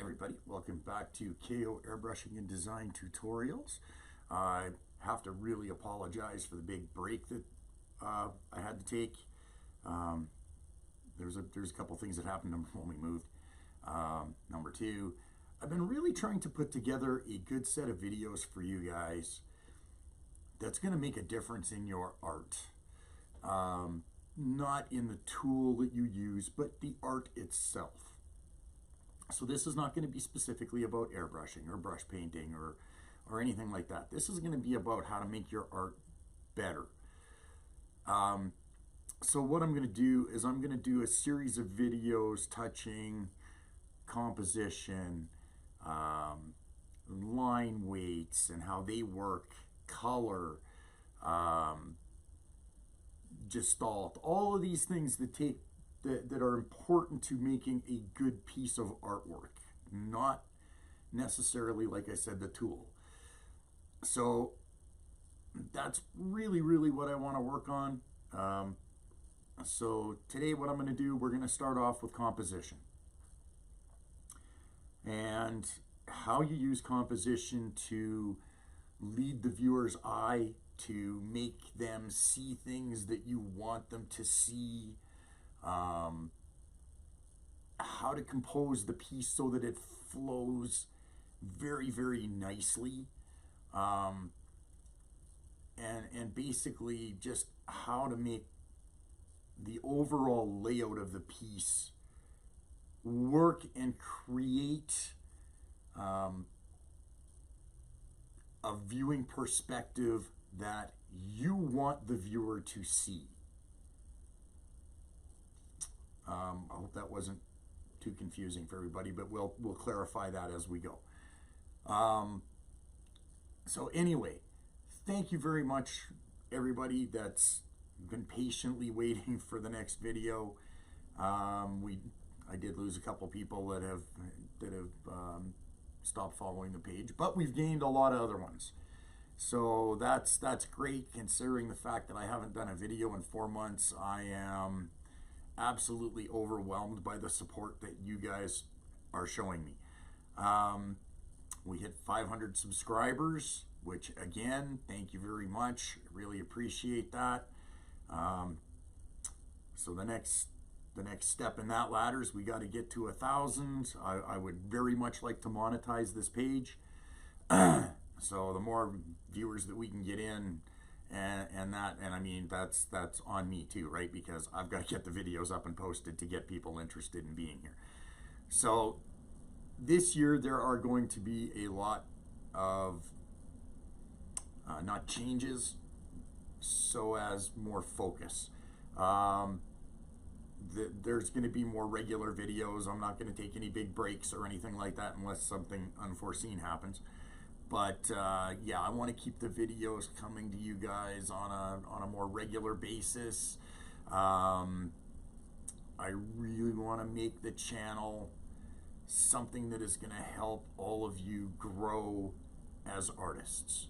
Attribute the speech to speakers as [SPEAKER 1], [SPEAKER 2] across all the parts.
[SPEAKER 1] everybody, welcome back to KO Airbrushing and Design Tutorials. I have to really apologize for the big break that I had to take. There's a couple things that happened when we moved. Number two, I've been really trying to put together a good set of videos for you guys that's going to make a difference in your art. Not in the tool that you use, but the art itself. So this is not going to be specifically about airbrushing or brush painting or anything like that. This is going to be about how to make your art better. So what I'm going to do is I'm going to do a series of videos touching composition, line weights and how they work, color, gestalt, all of these things that are important to making a good piece of artwork, not necessarily, like I said, the tool. So that's really what I want to work on. So today what I'm going to do, we're going to start off with composition and how you use composition to lead the viewer's eye, to make them see things that you want them to see, how to compose the piece so that it flows very nicely, and basically just how to make the overall layout of the piece work and create a viewing perspective that you want the viewer to see. I hope that wasn't too confusing for everybody, but we'll clarify that as we go. So anyway, thank you very much, everybody that's been patiently waiting for the next video. I did lose a couple people that have stopped following the page, but we've gained a lot of other ones. So that's great, considering the fact that I haven't done a video in 4 months. I am absolutely overwhelmed by the support that you guys are showing me. We hit 500 subscribers, which again, thank you very much. I really appreciate that. So the next step in that ladder is we got to get to 1,000. I would very much like to monetize this page. So the more viewers that we can get in, and I mean that's on me too, right? Because I've got to get the videos up and posted to get people interested in being here. So this year there are going to be a lot of not changes, so as more focus. There's going to be more regular videos. I'm not going to take any big breaks or anything like that unless something unforeseen happens. But yeah, I want to keep the videos coming to you guys on a more regular basis. I really want to make the channel something that is going to help all of you grow as artists.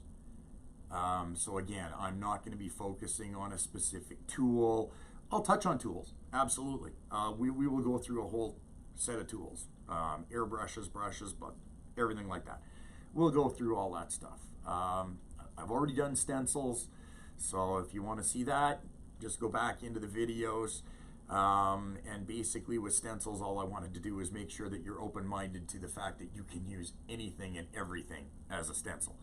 [SPEAKER 1] So again, I'm not going to be focusing on a specific tool. I'll touch on tools, absolutely. We will go through a whole set of tools, airbrushes, brushes, but everything like that. We'll go through all that stuff. I've already done stencils, so if you want to see that, just go back into the videos. And basically with stencils, all I wanted to do is make sure that you're open-minded to the fact that you can use anything and everything as a stencil.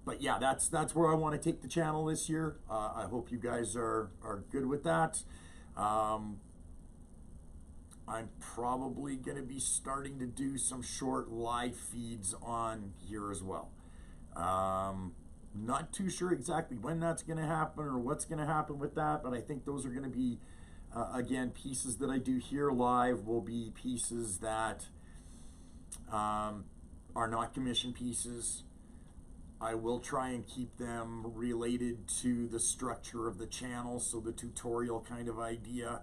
[SPEAKER 1] But yeah, that's where I want to take the channel this year. I hope you guys are good with that. I'm probably going to be starting to do some short live feeds on here as well. Not too sure exactly when that's going to happen or what's going to happen with that, but I think those are going to be, again, pieces that I do here live will be pieces that are not commission pieces. I will try and keep them related to the structure of the channel, so the tutorial kind of idea.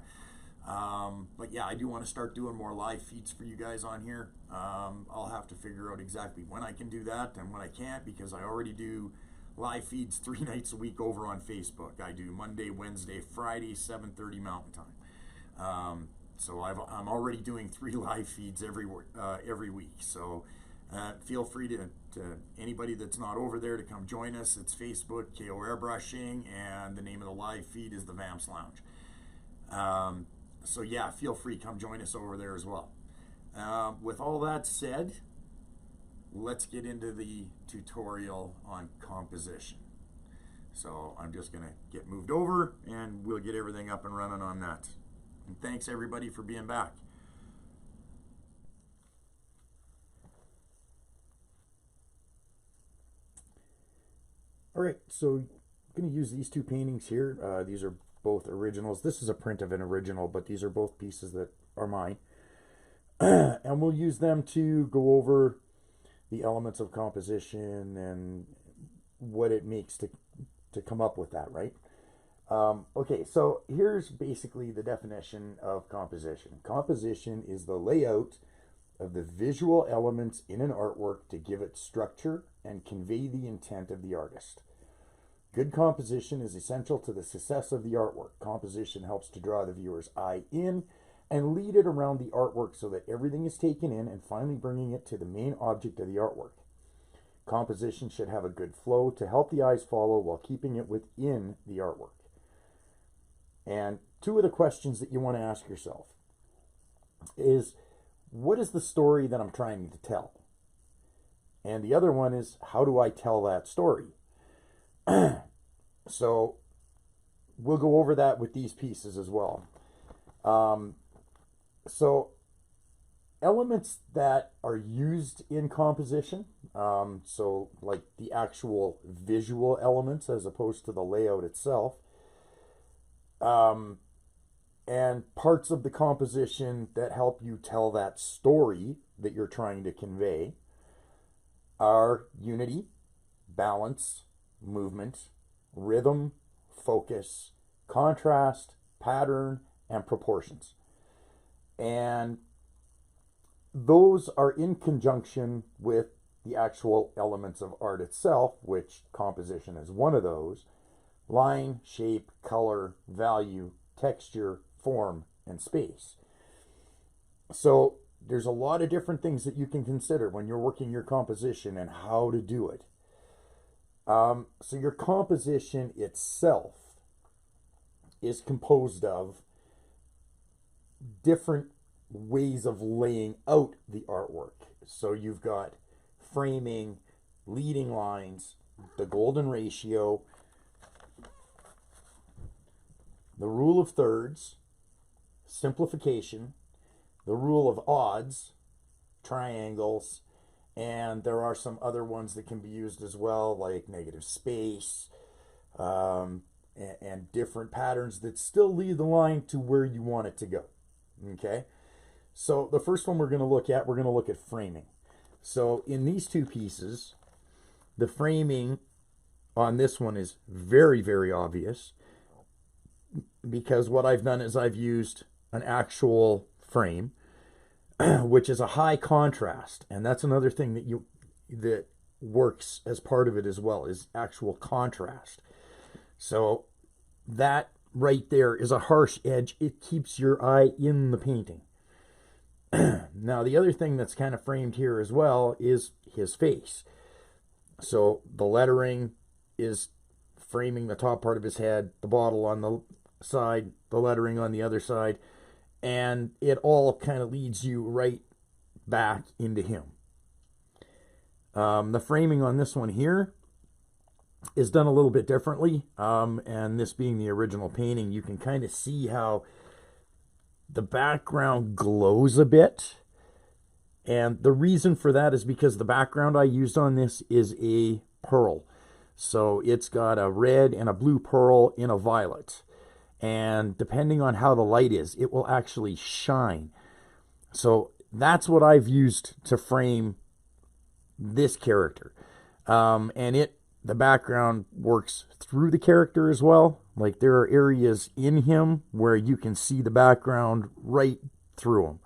[SPEAKER 1] But yeah, I do want to start doing more live feeds for you guys on here. I'll have to figure out exactly when I can do that and when I can't, because I already do live feeds 3 nights a week over on Facebook. I do Monday, Wednesday, Friday, 7:30 Mountain Time. So I'm already doing 3 live feeds every week. So feel free to anybody that's not over there to come join us. It's Facebook, KO Airbrushing, and the name of the live feed is the Vamps Lounge. So yeah, feel free, come join us over there as well. With all that said, let's get into the tutorial on composition. So I'm just going to get moved over and we'll get everything up and running on that. And thanks everybody for being back. All right, so I'm going to use these 2 paintings here. These are both originals. This is a print of an original, but these are both pieces that are mine. And we'll use them to go over the elements of composition and what it makes to come up with that, right? Okay, so here's basically the definition of composition. Composition is the layout of the visual elements in an artwork to give it structure and convey the intent of the artist. Good composition is essential to the success of the artwork. Composition helps to draw the viewer's eye in and lead it around the artwork so that everything is taken in and finally bringing it to the main object of the artwork. Composition should have a good flow to help the eyes follow while keeping it within the artwork. And 2 of the questions that you want to ask yourself is, what is the story that I'm trying to tell? And the other one is, how do I tell that story? So we'll go over that with these pieces as well. So elements that are used in composition, so like the actual visual elements as opposed to the layout itself, and parts of the composition that help you tell that story that you're trying to convey are unity, balance, movement, rhythm, focus, contrast, pattern, and proportions. And those are in conjunction with the actual elements of art itself, which composition is one of those: line, shape, color, value, texture, form, and space. So there's a lot of different things that you can consider when you're working your composition and how to do it. So your composition itself is composed of different ways of laying out the artwork. So you've got framing, leading lines, the golden ratio, the rule of thirds, simplification, the rule of odds, triangles, and there are some other ones that can be used as well, like negative space, and different patterns that still lead the line to where you want it to go. Okay, so the first one we're going to look at framing. So in these 2 pieces, the framing on this one is very, very obvious, because what I've done is I've used an actual frame, which is a high contrast, and that's another thing that works as part of it as well, is actual contrast. So that right there is a harsh edge. It keeps your eye in the painting. Now the other thing that's kind of framed here as well is his face. So the lettering is framing the top part of his head, the bottle on the side, the lettering on the other side, and it all kind of leads you right back into him. The framing on this one here is done a little bit differently, and this being the original painting, you can kind of see how the background glows a bit. And the reason for that is because the background I used on this is a pearl. So it's got a red and a blue pearl in a violet. And depending on how the light is, it will actually shine. So that's what I've used to frame this character. And the background works through the character as well. Like there are areas in him where you can see the background right through him.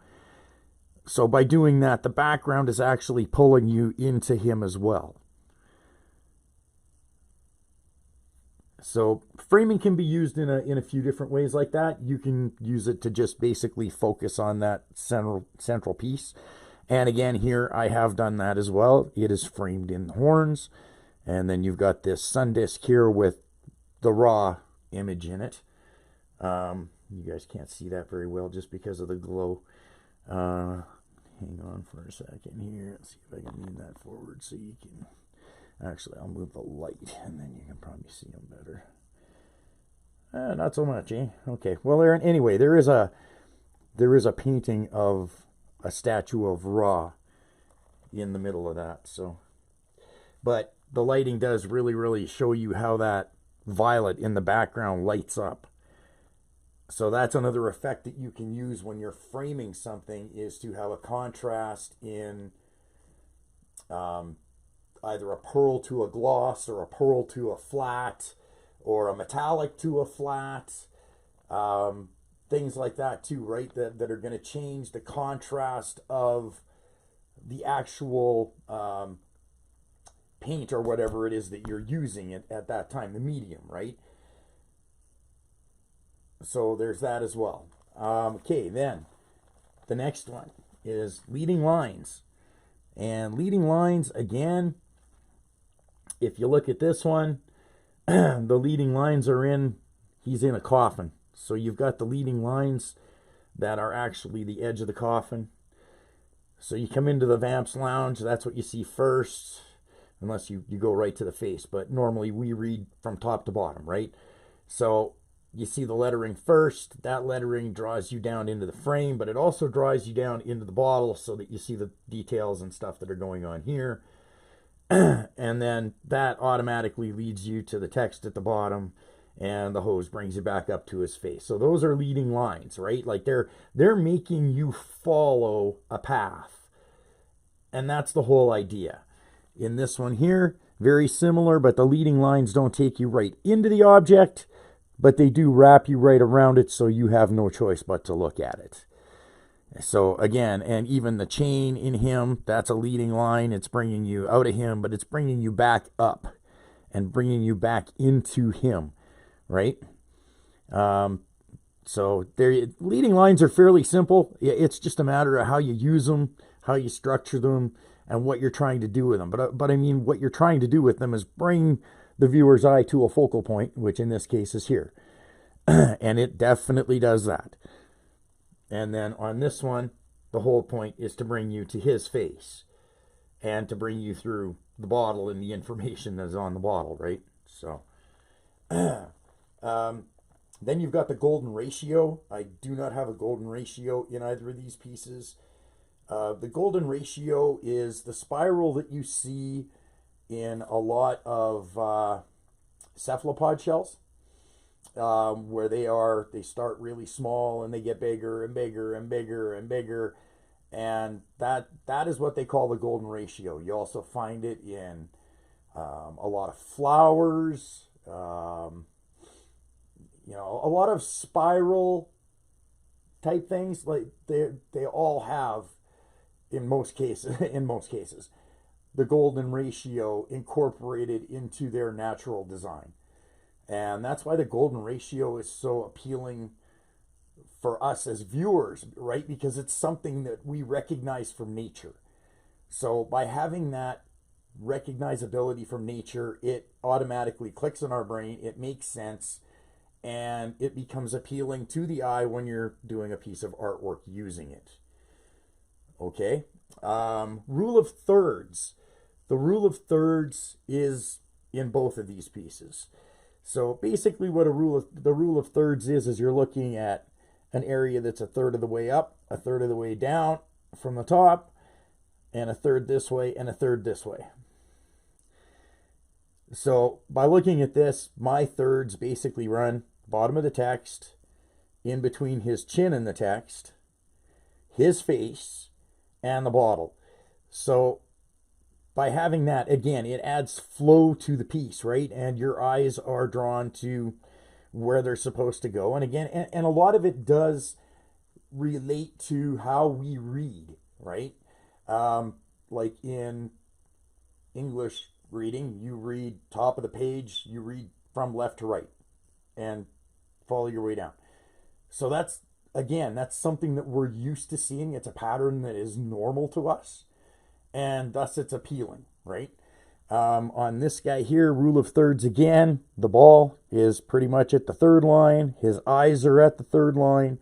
[SPEAKER 1] So by doing that, the background is actually pulling you into him as well.
[SPEAKER 2] So framing can be used in a few different ways like that. You can use it to just basically focus on that central piece. And again, here I have done that as well. It is framed in horns. And then you've got this sun disk here with the raw image in it. You guys can't see that very well just because of the glow. Hang on for a second here. Let's see if I can lean that forward so you can... Actually, I'll move the light, and then you can probably see them better. Not so much, eh? Okay. Well, anyway, there is a painting of a statue of Ra in the middle of that. So, but the lighting does really show you how that violet in the background lights up. So that's another effect that you can use when you're framing something, is to have a contrast in either a pearl to a gloss, or a pearl to a flat, or a metallic to a flat, things like that too, right? That are going to change the contrast of the actual paint or whatever it is that you're using at that time, the medium, right? So there's that as well. Okay, then the next one is leading lines. And leading lines, again, if you look at this one, the leading lines are he's in a coffin. So you've got the leading lines that are actually the edge of the coffin. So you come into the Vamps Lounge, that's what you see first, unless you go right to the face. But normally we read from top to bottom, right? So you see the lettering first. That lettering draws you down into the frame, but it also draws you down into the bottle so that you see the details and stuff that are going on here. And then that automatically leads you to the text at the bottom, and the hose brings you back up to his face. So those are leading lines, right? Like they're making you follow a path. And that's the whole idea. In this one here, very similar, but the leading lines don't take you right into the object, but they do wrap you right around it, so you have no choice but to look at it. So again, and even the chain in him, that's a leading line. It's bringing you out of him, but it's bringing you back up and bringing you back into him, right? So leading lines are fairly simple. It's just a matter of how you use them, how you structure them, and what you're trying to do with them. But I mean, what you're trying to do with them is bring the viewer's eye to a focal point, which in this case is here. And it definitely does that. And then on this one, the whole point is to bring you to his face and to bring you through the bottle and the information that's on the bottle, right? So, then you've got the golden ratio. I do not have a golden ratio in either of these pieces. The golden ratio is the spiral that you see in a lot of cephalopod shells. Where they start really small and they get bigger and bigger and bigger and bigger, and that is what they call the golden ratio. You also find it in a lot of flowers, a lot of spiral type things. Like they all have, in most cases, the golden ratio incorporated into their natural design. And that's why the golden ratio is so appealing for us as viewers, right? Because it's something that we recognize from nature. So by having that recognizability from nature, it automatically clicks in our brain, it makes sense, and it becomes appealing to the eye when you're doing a piece of artwork using it. Okay? Rule of thirds. The rule of thirds is in both of these pieces. So basically what the rule of thirds is you're looking at an area that's a third of the way up, a third of the way down from the top, and a third this way, and a third this way. So by looking at this, my thirds basically run bottom of the text, in between his chin and the text, his face, and the bottle. So by having that, again, it adds flow to the piece, right? And your eyes are drawn to where they're supposed to go. And again, and a lot of it does relate to how we read, right? Like in English reading, you read top of the page, you read from left to right and follow your way down. So that's, again, that's something that we're used to seeing. It's a pattern that is normal to us, and thus it's appealing, right? On this guy here, rule of thirds again, the ball is pretty much at the third line, his eyes are at the third line,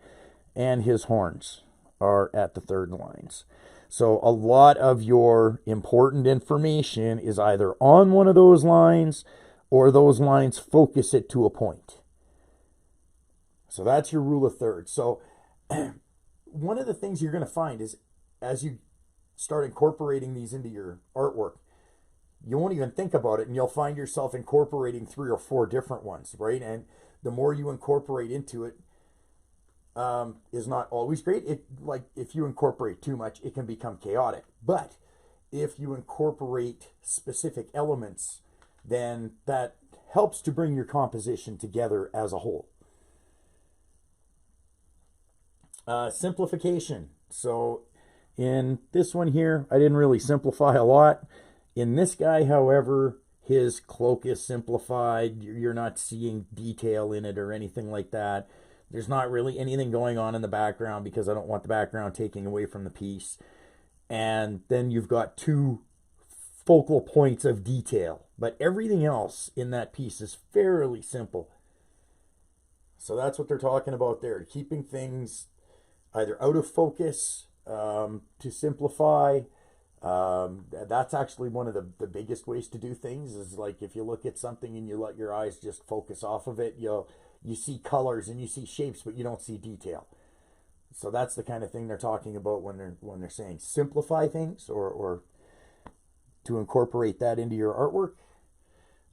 [SPEAKER 2] and his horns are at the third lines. So a lot of your important information is either on one of those lines or those lines focus it to a point. So that's your rule of thirds. So one of the things you're going to find is as you start incorporating these into your artwork, you won't even think about it and you'll find yourself incorporating 3 or 4 different ones, right? And the more you incorporate into it, is not always great. Like if you incorporate too much, it can become chaotic. But if you incorporate specific elements, then that helps to bring your composition together as a whole. Simplification. So in this one here, I didn't really simplify a lot. In this guy, however, his cloak is simplified. You're not seeing detail in it or anything like that. There's not really anything going on in the background because I don't want the background taking away from the piece. And then you've got 2 focal points of detail. But everything else in that piece is fairly simple. So that's what they're talking about there. Keeping things either out of focus, to simplify. That's actually one of the biggest ways to do things, is like if you look at something and you let your eyes just focus off of it, you see colors and you see shapes, but you don't see detail. So that's the kind of thing they're talking about when they're saying simplify things, or to incorporate that into your artwork.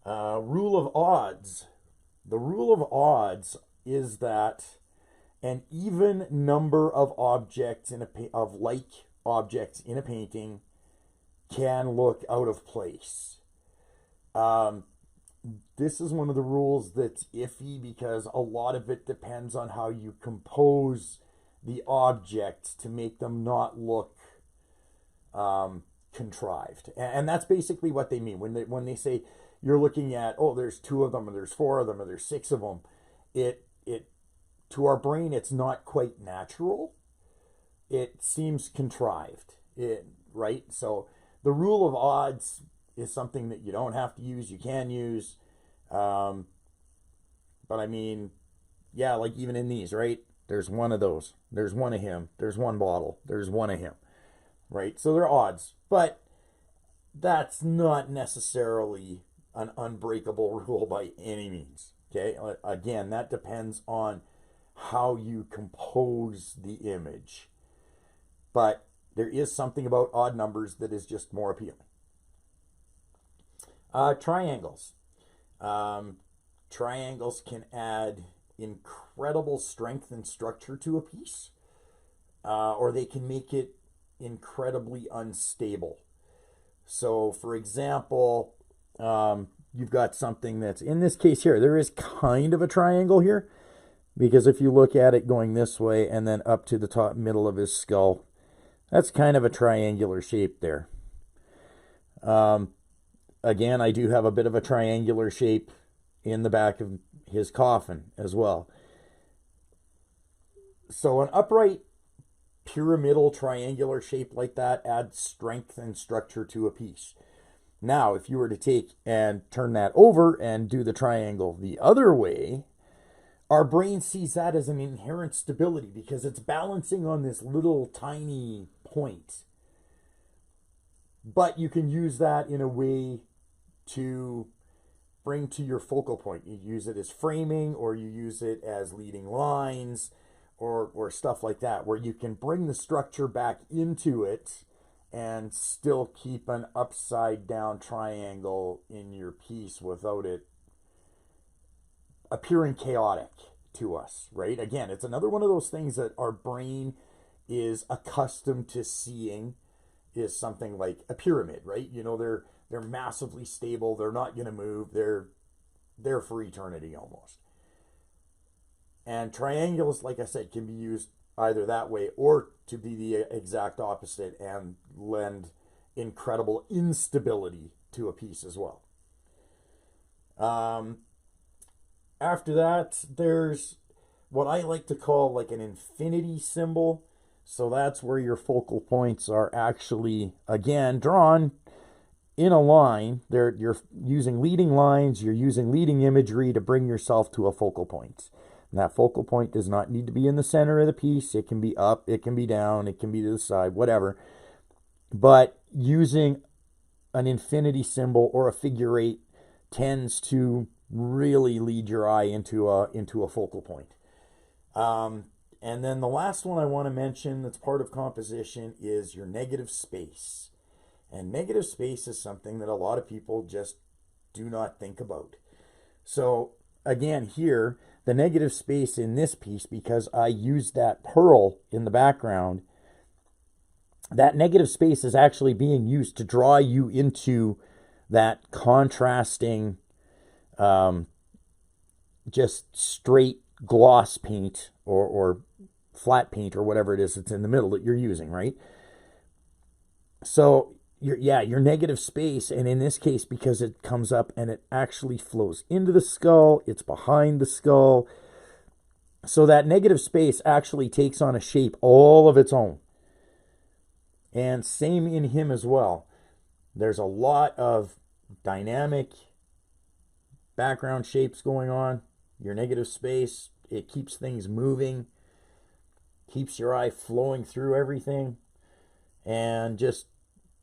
[SPEAKER 2] Rule of odds. The rule of odds is that an even number of objects of like objects in a painting can look out of place. This is one of the rules that's iffy because a lot of it depends on how you compose the objects to make them not look contrived. And that's basically what they mean when they say you're looking at, oh, there's 2 of them, or there's 4 of them, or there's 6 of them. It to our brain, it's not quite natural. It seems contrived, right? So the rule of odds is something that you don't have to use. You can use. But I mean, yeah, like even in these, right? There's 1 of those. There's 1 of him. There's 1 bottle. There's 1 of him, right? So they're odds. But that's not necessarily an unbreakable rule by any means. Okay? Again, that depends on how you compose the image. But there is something about odd numbers that is just more appealing. Triangles. Triangles can add incredible strength and structure to a piece, or they can make it incredibly unstable. So, for example, you've got something that's, in this case here, there is kind of a triangle here, because if you look at it going this way and then up to the top middle of his skull, that's kind of a triangular shape there. Again, I do have a bit of a triangular shape in the back of his coffin as well. So an upright pyramidal triangular shape like that adds strength and structure to a piece. Now, if you were to take and turn that over and do the triangle the other way, our brain sees that as an inherent stability because it's balancing on this little tiny point. But you can use that in a way to bring to your focal point. You use it as framing, or you use it as leading lines, or stuff like that, where you can bring the structure back into it and still keep an upside down triangle in your piece without it appearing chaotic to us, right? Again, it's another one of those things that our brain is accustomed to seeing, is something like a pyramid, right? You know, they're massively stable, they're not going to move, they're for eternity almost. And triangles, like I said, can be used either that way or to be the exact opposite and lend incredible instability to a piece as well. after that, there's what I like to call like an infinity symbol. So that's where your focal points are actually, again, drawn in a line. You're using leading lines, you're using leading imagery to bring yourself to a focal point. And that focal point does not need to be in the center of the piece. It can be up, it can be down, it can be to the side, whatever. But using an infinity symbol or a figure eight tends to really lead your eye into a focal point. And then the last one I want to mention that's part of composition is your negative space. And negative space is something that a lot of people just do not think about. So again, here, the negative space in this piece, because I used that pearl in the background, that negative space is actually being used to draw you into that contrasting, just straight gloss paint or flat paint or whatever it is that's in the middle that you're using, right? So your negative space, and in this case, because it comes up and it actually flows into the skull, it's behind the skull. So that negative space actually takes on a shape all of its own. And same in him as well. There's a lot of dynamic background shapes going on. Your negative space, it keeps things moving, keeps your eye flowing through everything, and just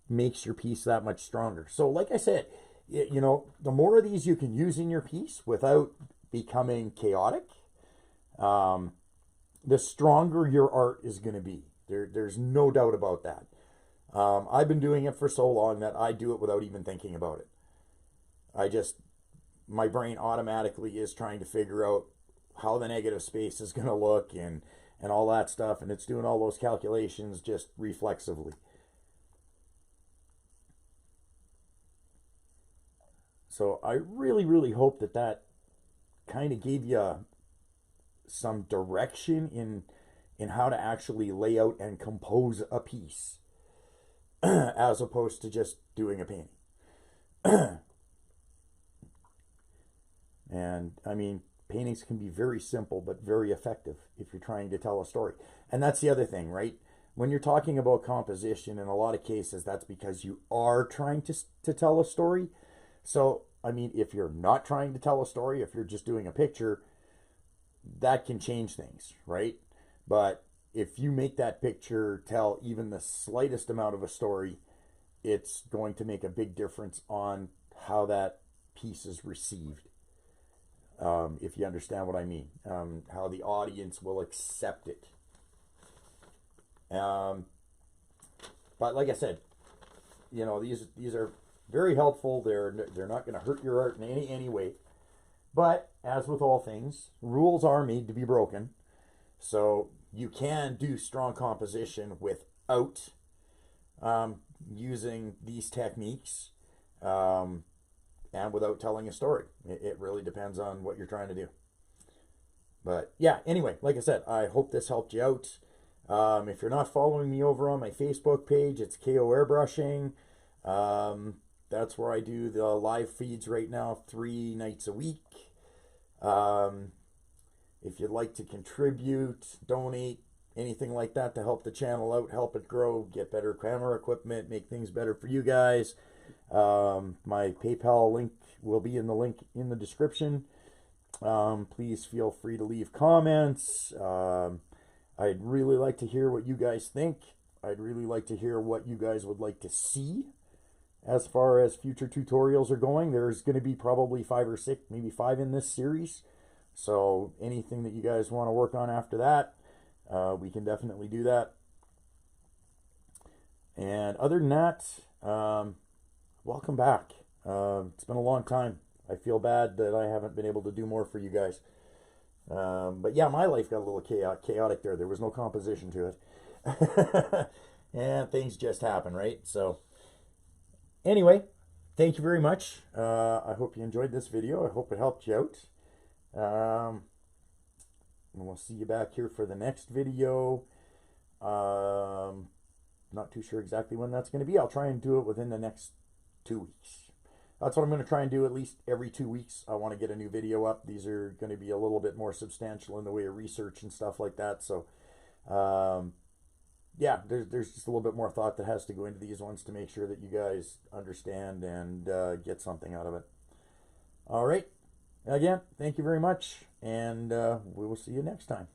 [SPEAKER 2] makes your piece that much stronger. So like I said, you know, the more of these you can use in your piece without becoming chaotic, the stronger your art is going to be. There's no doubt about that. I've been doing it for so long that I do it without even thinking about it. My brain automatically is trying to figure out how the negative space is going to look and all that stuff, and it's doing all those calculations just reflexively. So I really, really hope that kind of gave you some direction in how to actually lay out and compose a piece as opposed to just doing a painting. And I mean, paintings can be very simple but very effective if you're trying to tell a story. And that's the other thing, right? When you're talking about composition, in a lot of cases, that's because you are trying to tell a story. So, I mean, if you're not trying to tell a story, if you're just doing a picture, that can change things, right? But if you make that picture tell even the slightest amount of a story, it's going to make a big difference on how that piece is received. If you understand what I mean, how the audience will accept it. But like I said, you know, these are very helpful. They're not going to hurt your art in any way. But as with all things, rules are made to be broken. So you can do strong composition without using these techniques. And without telling a story. It really depends on what you're trying to do. But yeah, anyway, like I said, I hope this helped you out. If you're not following me over on my Facebook page, it's KO Airbrushing. That's where I do the live feeds right now, 3 nights a week. If you'd like to contribute, donate, anything like that to help the channel out, help it grow, get better camera equipment, make things better for you guys, my PayPal link will be in the description. Please feel free to leave comments. I'd really like to hear what you guys think. I'd really like to hear what you guys would like to see as far as future tutorials are going. There's going to be probably 5 or 6, maybe 5 in this series. So anything that you guys want to work on after that, we can definitely do that. And other than that, welcome back. It's been a long time. I feel bad that I haven't been able to do more for you guys. But yeah, my life got a little chaotic there. There was no composition to it. And things just happen, right? So anyway, thank you very much. I hope you enjoyed this video. I hope it helped you out. And we'll see you back here for the next video. Not too sure exactly when that's going to be. I'll try and do it within the next 2 weeks. that's what I'm going to try and do at least every 2 weeks. I want to get a new video up. These are going to be a little bit more substantial in the way of research and stuff like that. So, yeah, there's just a little bit more thought that has to go into these ones to make sure that you guys understand and get something out of it. All right. Again, thank you very much, and we will see you next time.